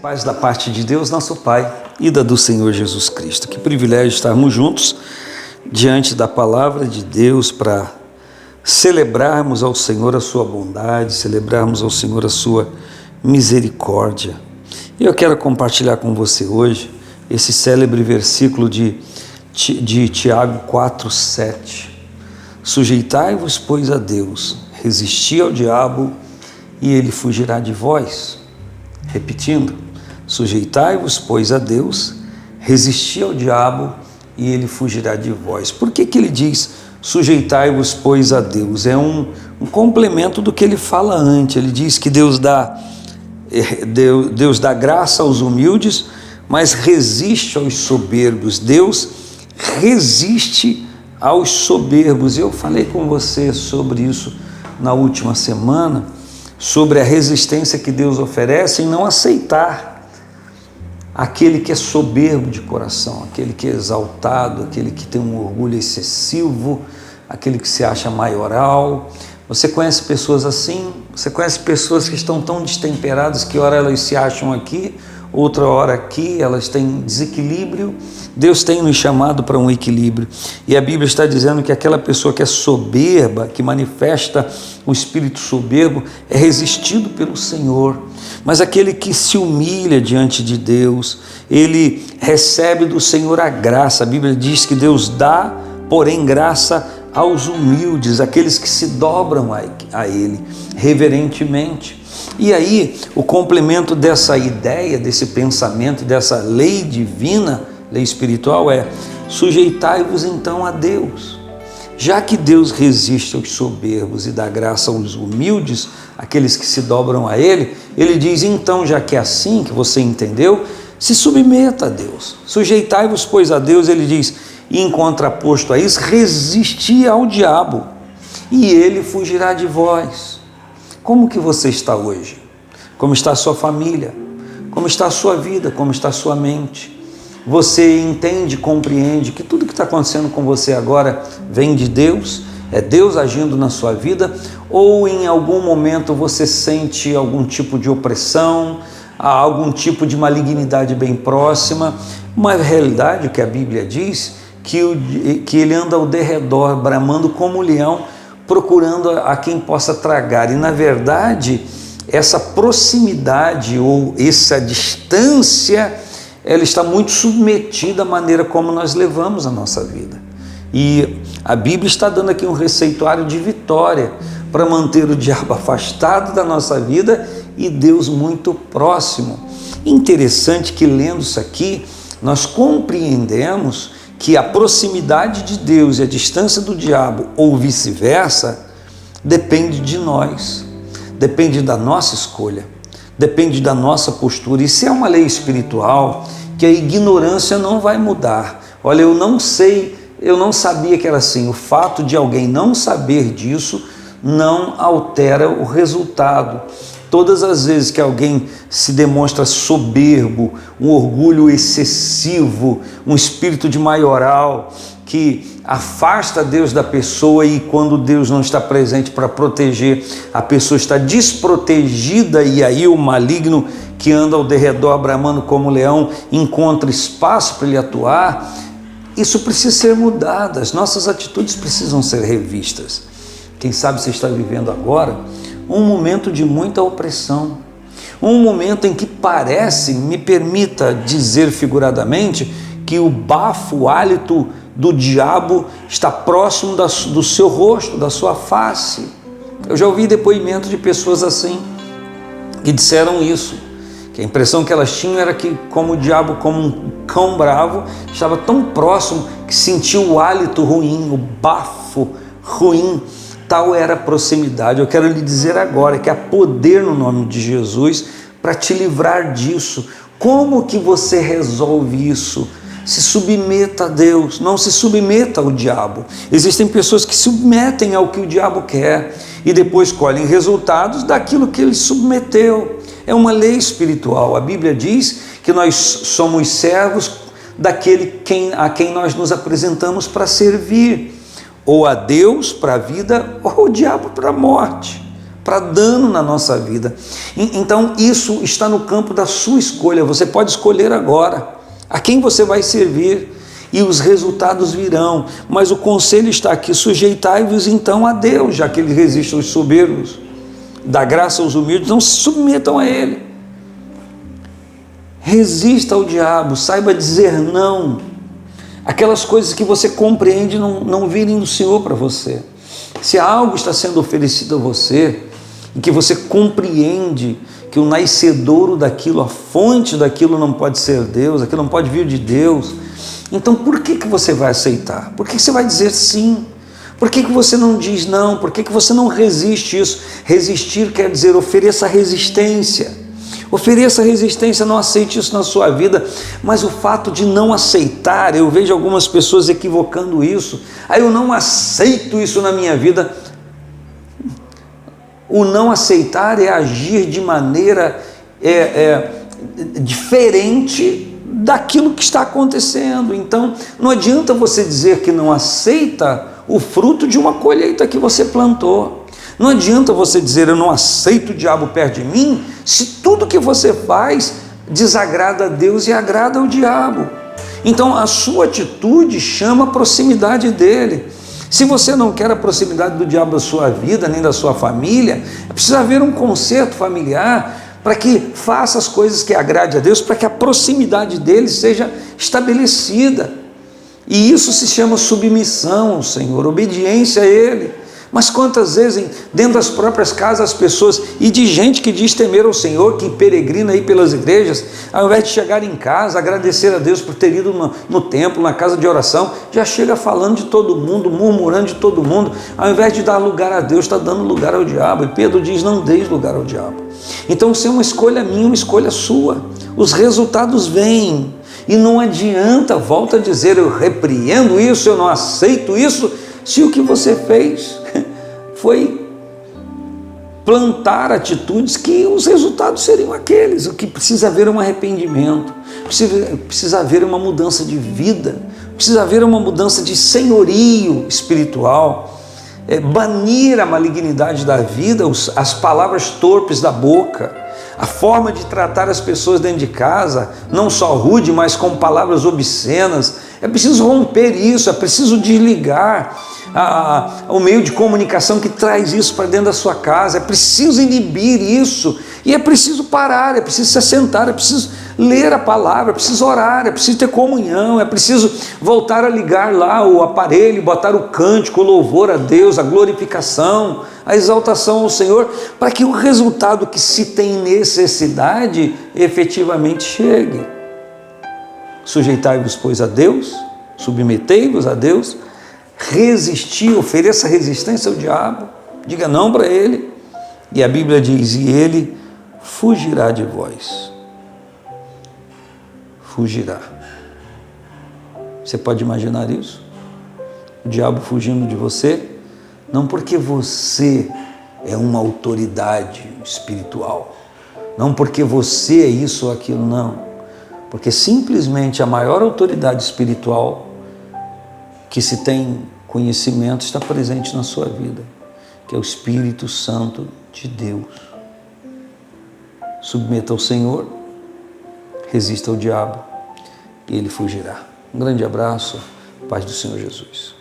Paz da parte de Deus, nosso Pai, e da do Senhor Jesus Cristo. Que privilégio estarmos juntos diante da palavra de Deus para celebrarmos ao Senhor a sua bondade, celebrarmos ao Senhor a sua misericórdia. E eu quero compartilhar com você hoje esse célebre versículo de Tiago 4:7. Sujeitai-vos, pois, a Deus, resisti ao diabo e ele fugirá de vós. Repetindo, sujeitai-vos, pois, a Deus, resisti ao diabo e ele fugirá de vós. Por que ele diz sujeitai-vos, pois, a Deus? É um complemento do que ele fala antes. Ele diz que Deus dá graça aos humildes, mas resiste aos soberbos. Deus resiste aos soberbos. Eu falei com você sobre isso na última semana, sobre a resistência que Deus oferece em não aceitar aquele que é soberbo de coração, aquele que é exaltado, aquele que tem um orgulho excessivo, aquele que se acha maioral. Você conhece pessoas assim? Você conhece pessoas que estão tão destemperadas que ora elas se acham aqui, outra hora aqui, elas têm desequilíbrio. Deus tem nos chamado para um equilíbrio, e a Bíblia está dizendo que aquela pessoa que é soberba, que manifesta o espírito soberbo, é resistido pelo Senhor. Mas aquele que se humilha diante de Deus, ele recebe do Senhor a graça. A Bíblia diz que Deus dá, porém, graça aos humildes, aqueles que se dobram a Ele reverentemente. E aí, o complemento dessa ideia, desse pensamento, dessa lei divina, lei espiritual, é sujeitai-vos então a Deus. Já que Deus resiste aos soberbos e dá graça aos humildes, aqueles que se dobram a Ele, Ele diz, então, já que é assim que você entendeu, se submeta a Deus. Sujeitai-vos, pois, a Deus, Ele diz, e em contraposto a isso, resisti ao diabo, e ele fugirá de vós. Como que você está hoje? Como está a sua família? Como está a sua vida? Como está a sua mente? Você entende, compreende que tudo que está acontecendo com você agora vem de Deus? É Deus agindo na sua vida? Ou em algum momento você sente algum tipo de opressão, algum tipo de malignidade bem próxima? Uma realidade que a Bíblia diz, que ele anda ao derredor, bramando como um leão, procurando a quem possa tragar. E na verdade, essa proximidade ou essa distância, ela está muito submetida à maneira como nós levamos a nossa vida. E a Bíblia está dando aqui um receituário de vitória para manter o diabo afastado da nossa vida e Deus muito próximo. Interessante que lendo isso aqui, nós compreendemos que a proximidade de Deus e a distância do diabo, ou vice-versa, depende de nós, depende da nossa escolha, depende da nossa postura. Isso é uma lei espiritual que a ignorância não vai mudar. Olha, eu não sabia que era assim. O fato de alguém não saber disso não altera o resultado. Todas as vezes que alguém se demonstra soberbo, um orgulho excessivo, um espírito de maioral, que afasta Deus da pessoa, e quando Deus não está presente para proteger, a pessoa está desprotegida, e aí o maligno que anda ao derredor bramando como leão encontra espaço para ele atuar. Isso precisa ser mudado, as nossas atitudes precisam ser revistas. Quem sabe você está vivendo agora um momento de muita opressão, um momento em que parece, me permita dizer figuradamente, que o bafo, o hálito do diabo está próximo do seu rosto, da sua face. Eu já ouvi depoimentos de pessoas assim, que disseram isso, que a impressão que elas tinham era que como o diabo, como um cão bravo, estava tão próximo que sentiu o hálito ruim, o bafo ruim. Tal era a proximidade. Eu quero lhe dizer agora que há poder no nome de Jesus para te livrar disso. Como que você resolve isso? Se submeta a Deus, não se submeta ao diabo. Existem pessoas que se submetem ao que o diabo quer e depois colhem resultados daquilo que ele submeteu. É uma lei espiritual. A Bíblia diz que nós somos servos daquele a quem nós nos apresentamos para servir. Ou a Deus para a vida, ou o diabo para a morte. para dano na nossa vida. Então isso está no campo da sua escolha. Você pode escolher agora a quem você vai servir e os resultados virão. Mas o conselho está aqui: sujeitai-vos então a Deus, já que Ele resiste aos soberbos, dá graça aos humildes, não se submetam a Ele. Resista ao diabo, saiba dizer não. Aquelas coisas que você compreende não virem do Senhor para você. Se algo está sendo oferecido a você e que você compreende que o nascedouro daquilo, a fonte daquilo não pode ser Deus, aquilo não pode vir de Deus, então por que você vai aceitar? Por que você vai dizer sim? Por que você não diz não? Por que você não resiste isso? Resistir quer dizer ofereça resistência. Ofereça resistência, não aceite isso na sua vida. Mas o fato de não aceitar, eu vejo algumas pessoas equivocando isso. Eu não aceito isso na minha vida. O não aceitar é agir de maneira diferente daquilo que está acontecendo. Então, não adianta você dizer que não aceita o fruto de uma colheita que você plantou. Não adianta você dizer eu não aceito o diabo perto de mim, se tudo que você faz desagrada a Deus e agrada ao diabo. Então a sua atitude chama a proximidade dele. Se você não quer a proximidade do diabo da sua vida, nem da sua família, precisa haver um conserto familiar para que faça as coisas que agrade a Deus, para que a proximidade dele seja estabelecida. E isso se chama submissão ao Senhor, obediência a Ele. Mas quantas vezes dentro das próprias casas as pessoas, e de gente que diz temer ao Senhor, que peregrina aí pelas igrejas, ao invés de chegar em casa, agradecer a Deus por ter ido no templo, na casa de oração, já chega falando de todo mundo, murmurando de todo mundo, ao invés de dar lugar a Deus, está dando lugar ao diabo. E Pedro diz, não deis lugar ao diabo. Então se é uma escolha minha, uma escolha sua, os resultados vêm, e não adianta, volta a dizer, eu repreendo isso, eu não aceito isso, se o que você fez foi plantar atitudes que os resultados seriam aqueles. O que precisa haver é um arrependimento, precisa haver uma mudança de vida, precisa haver uma mudança de senhorio espiritual, banir a malignidade da vida, as palavras torpes da boca, a forma de tratar as pessoas dentro de casa, não só rude, mas com palavras obscenas. É preciso romper isso, é preciso desligar o meio de comunicação que traz isso para dentro da sua casa, é preciso inibir isso, e é preciso parar, é preciso se assentar, é preciso ler a palavra, é preciso orar, é preciso ter comunhão, é preciso voltar a ligar lá o aparelho, botar o cântico, o louvor a Deus, a glorificação, a exaltação ao Senhor, para que o resultado que se tem necessidade efetivamente chegue. Sujeitai-vos, pois, a Deus, submetei-vos a Deus, resistir, ofereça resistência ao diabo, diga não para ele, e a Bíblia diz, e ele fugirá de vós. Fugirá. Você pode imaginar isso? O diabo fugindo de você, não porque você é uma autoridade espiritual, não porque você é isso ou aquilo, não, porque simplesmente a maior autoridade espiritual que se tem conhecimento está presente na sua vida, que é o Espírito Santo de Deus. Submeta ao Senhor, resista ao diabo e ele fugirá. Um grande abraço, paz do Senhor Jesus.